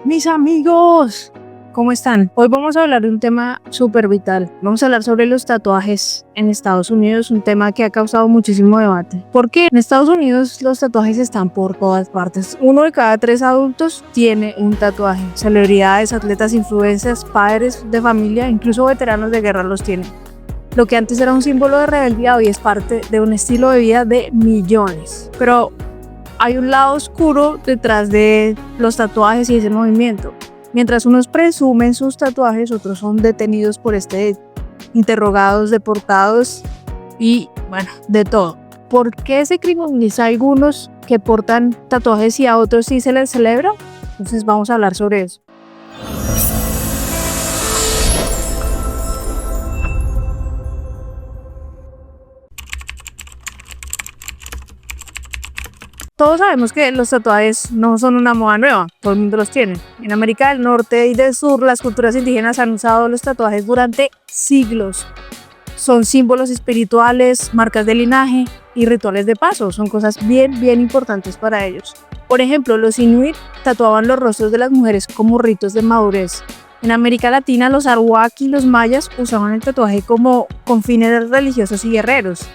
Mis amigos, ¿cómo están? Hoy vamos a hablar de un tema súper vital. Vamos a hablar sobre los tatuajes en Estados Unidos, un tema que ha causado muchísimo debate. Porque en Estados Unidos los tatuajes están por todas partes. 1 de cada 3 adultos tiene un tatuaje. Celebridades, atletas, influencers, padres de familia, incluso veteranos de guerra los tienen. Lo que antes era un símbolo de rebeldía hoy es parte de un estilo de vida de millones. Pero hay un lado oscuro detrás de los tatuajes y ese movimiento. Mientras unos presumen sus tatuajes, otros son detenidos por interrogados, deportados y, bueno, de todo. ¿Por qué se criminaliza a algunos que portan tatuajes y a otros sí se les celebra? Entonces vamos a hablar sobre eso. Todos sabemos que los tatuajes no son una moda nueva, todo el mundo los tiene. En América del Norte y del Sur, las culturas indígenas han usado los tatuajes durante siglos. Son símbolos espirituales, marcas de linaje y rituales de paso. Son cosas bien importantes para ellos. Por ejemplo, los inuit tatuaban los rostros de las mujeres como ritos de madurez. En América Latina, los arawak y los mayas usaban el tatuaje con fines religiosos y guerreros.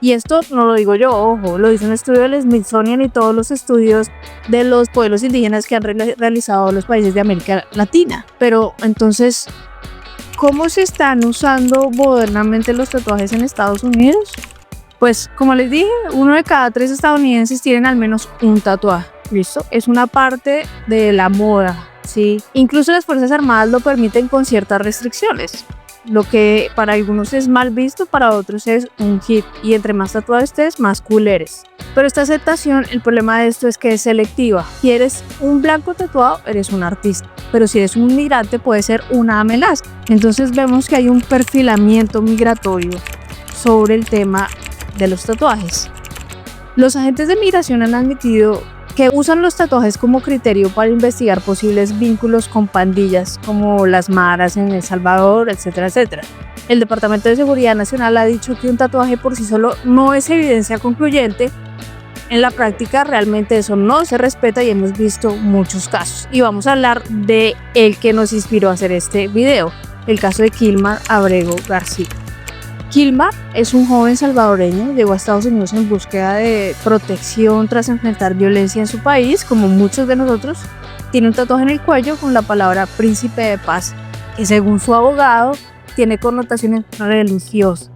Y esto no lo digo yo, ojo, lo dice un estudio del Smithsonian y todos los estudios de los pueblos indígenas que han realizado los países de América Latina. Pero entonces, ¿cómo se están usando modernamente los tatuajes en Estados Unidos? Pues como les dije, 1 de cada 3 estadounidenses tienen al menos un tatuaje. ¿Listo? Es una parte de la moda, ¿sí? Incluso las Fuerzas Armadas lo permiten con ciertas restricciones. Lo que para algunos es mal visto, para otros es un hit. Y entre más tatuado estés, más cool eres. Pero esta aceptación, el problema de esto es que es selectiva. Si eres un blanco tatuado, eres un artista. Pero si eres un migrante, puede ser una amenaza. Entonces vemos que hay un perfilamiento migratorio sobre el tema de los tatuajes. Los agentes de migración han admitido que usan los tatuajes como criterio para investigar posibles vínculos con pandillas como las maras en El Salvador, etcétera, etcétera. El Departamento de Seguridad Nacional ha dicho que un tatuaje por sí solo no es evidencia concluyente. En la práctica realmente eso no se respeta y hemos visto muchos casos. Y vamos a hablar de el que nos inspiró a hacer este video, el caso de Kilmar Abrego García. Kilmar es un joven salvadoreño, llegó a Estados Unidos en búsqueda de protección tras enfrentar violencia en su país, como muchos de nosotros. Tiene un tatuaje en el cuello con la palabra Príncipe de Paz, que según su abogado tiene connotaciones religiosas.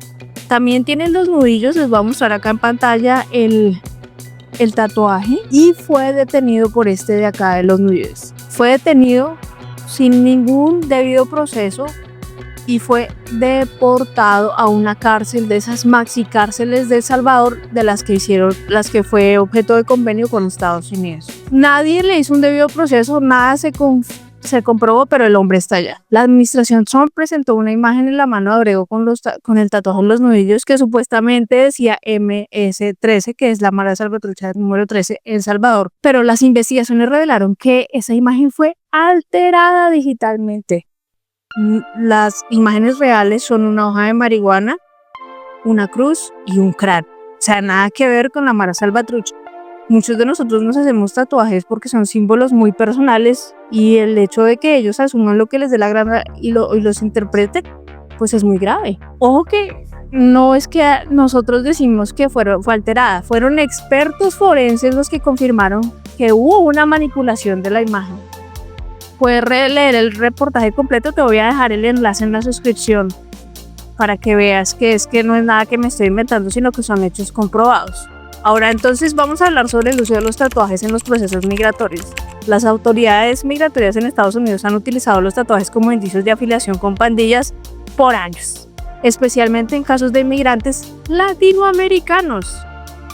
También tiene los nudillos, les voy a mostrar acá en pantalla el tatuaje, y fue detenido por este de acá de los nudillos. Fue detenido sin ningún debido proceso y fue deportado a una cárcel de esas maxi cárceles de El Salvador, de las que fue objeto de convenio con Estados Unidos. Nadie le hizo un debido proceso, nada se comprobó, pero el hombre está allá. La administración Trump presentó una imagen en la mano de Abrego con el tatuaje en los nudillos que supuestamente decía MS-13, que es la mara salvatrucha número 13 en El Salvador, pero las investigaciones revelaron que esa imagen fue alterada digitalmente. Las imágenes reales son una hoja de marihuana, una cruz y un cráneo. O sea, nada que ver con la mara salvatrucha. Muchos de nosotros nos hacemos tatuajes porque son símbolos muy personales y el hecho de que ellos asuman lo que les dé la gana y los interpreten, pues es muy grave. Ojo que no es que nosotros decimos que fue alterada. Fueron expertos forenses los que confirmaron que hubo una manipulación de la imagen. Puedes leer el reportaje completo, te voy a dejar el enlace en la suscripción para que veas que no es nada que me estoy inventando, sino que son hechos comprobados. Ahora entonces vamos a hablar sobre el uso de los tatuajes en los procesos migratorios. Las autoridades migratorias en Estados Unidos han utilizado los tatuajes como indicios de afiliación con pandillas por años, especialmente en casos de inmigrantes latinoamericanos.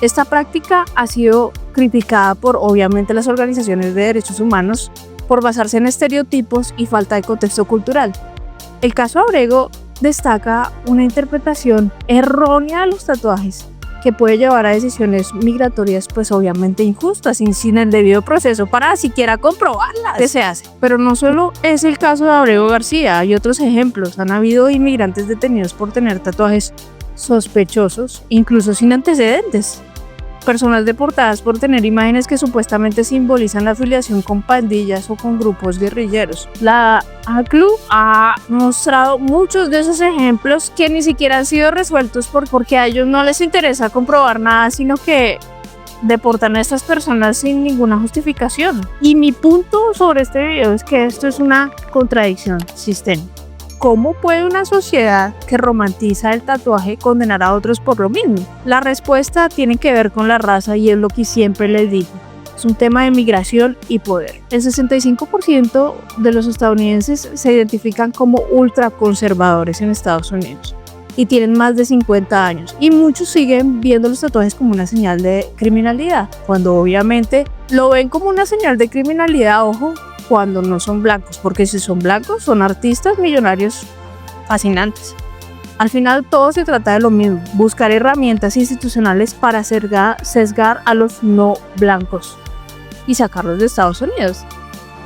Esta práctica ha sido criticada por, obviamente, las organizaciones de derechos humanos por basarse en estereotipos y falta de contexto cultural. El caso Abrego destaca una interpretación errónea de los tatuajes que puede llevar a decisiones migratorias pues obviamente injustas y sin el debido proceso para siquiera comprobarlas que se hace. Pero no solo es el caso de Abrego García, hay otros ejemplos. Han habido inmigrantes detenidos por tener tatuajes sospechosos, incluso sin antecedentes. personas deportadas por tener imágenes que supuestamente simbolizan la afiliación con pandillas o con grupos guerrilleros. La ACLU ha mostrado muchos de esos ejemplos que ni siquiera han sido resueltos porque a ellos no les interesa comprobar nada, sino que deportan a estas personas sin ninguna justificación. Y mi punto sobre este video es que esto es una contradicción sistémica. ¿Cómo puede una sociedad que romantiza el tatuaje condenar a otros por lo mismo? La respuesta tiene que ver con la raza y es lo que siempre les digo. Es un tema de migración y poder. El 65% de los estadounidenses se identifican como ultraconservadores en Estados Unidos y tienen más de 50 años. Y muchos siguen viendo los tatuajes como una señal de criminalidad, cuando obviamente lo ven como una señal de criminalidad, ojo, cuando no son blancos, porque si son blancos son artistas millonarios fascinantes. Al final todo se trata de lo mismo, buscar herramientas institucionales para sesgar a los no blancos y sacarlos de Estados Unidos.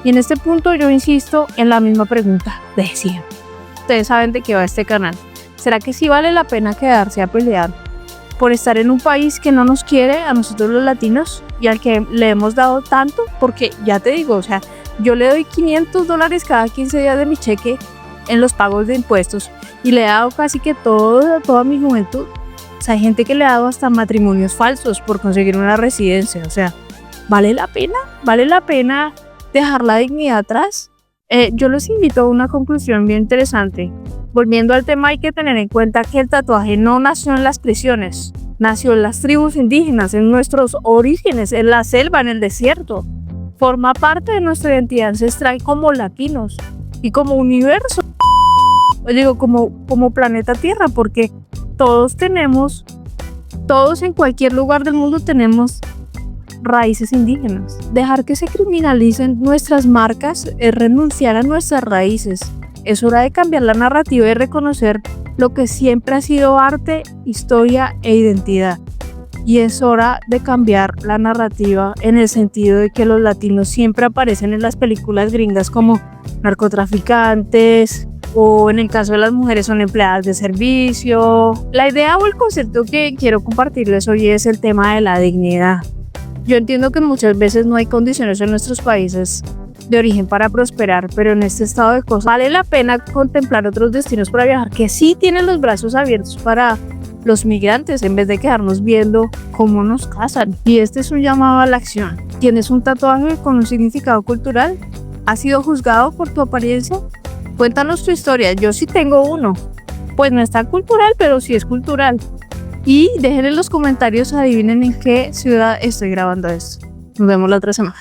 Y en este punto yo insisto en la misma pregunta de siempre. Ustedes saben de qué va este canal. ¿Será que sí vale la pena quedarse a pelear por estar en un país que no nos quiere a nosotros los latinos y al que le hemos dado tanto? Porque ya te digo, o sea, yo le doy $500 cada 15 días de mi cheque en los pagos de impuestos y le he dado casi que toda mi juventud. O sea, hay gente que le ha dado hasta matrimonios falsos por conseguir una residencia. O sea, ¿vale la pena? ¿Vale la pena dejar la dignidad atrás? Yo los invito a una conclusión bien interesante. Volviendo al tema, hay que tener en cuenta que el tatuaje no nació en las prisiones, nació en las tribus indígenas, en nuestros orígenes, en la selva, en el desierto. Forma parte de nuestra identidad ancestral como latinos y como universo, digo como planeta Tierra, porque todos en cualquier lugar del mundo tenemos raíces indígenas. Dejar que se criminalicen nuestras marcas es renunciar a nuestras raíces. Es hora de cambiar la narrativa y reconocer lo que siempre ha sido arte, historia e identidad. Y es hora de cambiar la narrativa en el sentido de que los latinos siempre aparecen en las películas gringas como narcotraficantes o en el caso de las mujeres son empleadas de servicio. La idea o el concepto que quiero compartirles hoy es el tema de la dignidad. Yo entiendo que muchas veces no hay condiciones en nuestros países de origen para prosperar, pero en este estado de cosas vale la pena contemplar otros destinos para viajar que sí tienen los brazos abiertos para los migrantes en vez de quedarnos viendo cómo nos casan. Y este es un llamado a la acción. ¿Tienes un tatuaje con un significado cultural? ¿Has sido juzgado por tu apariencia? Cuéntanos tu historia. Yo sí tengo uno. Pues no es tan cultural, pero sí es cultural. Y dejen en los comentarios, adivinen en qué ciudad estoy grabando esto. Nos vemos la otra semana.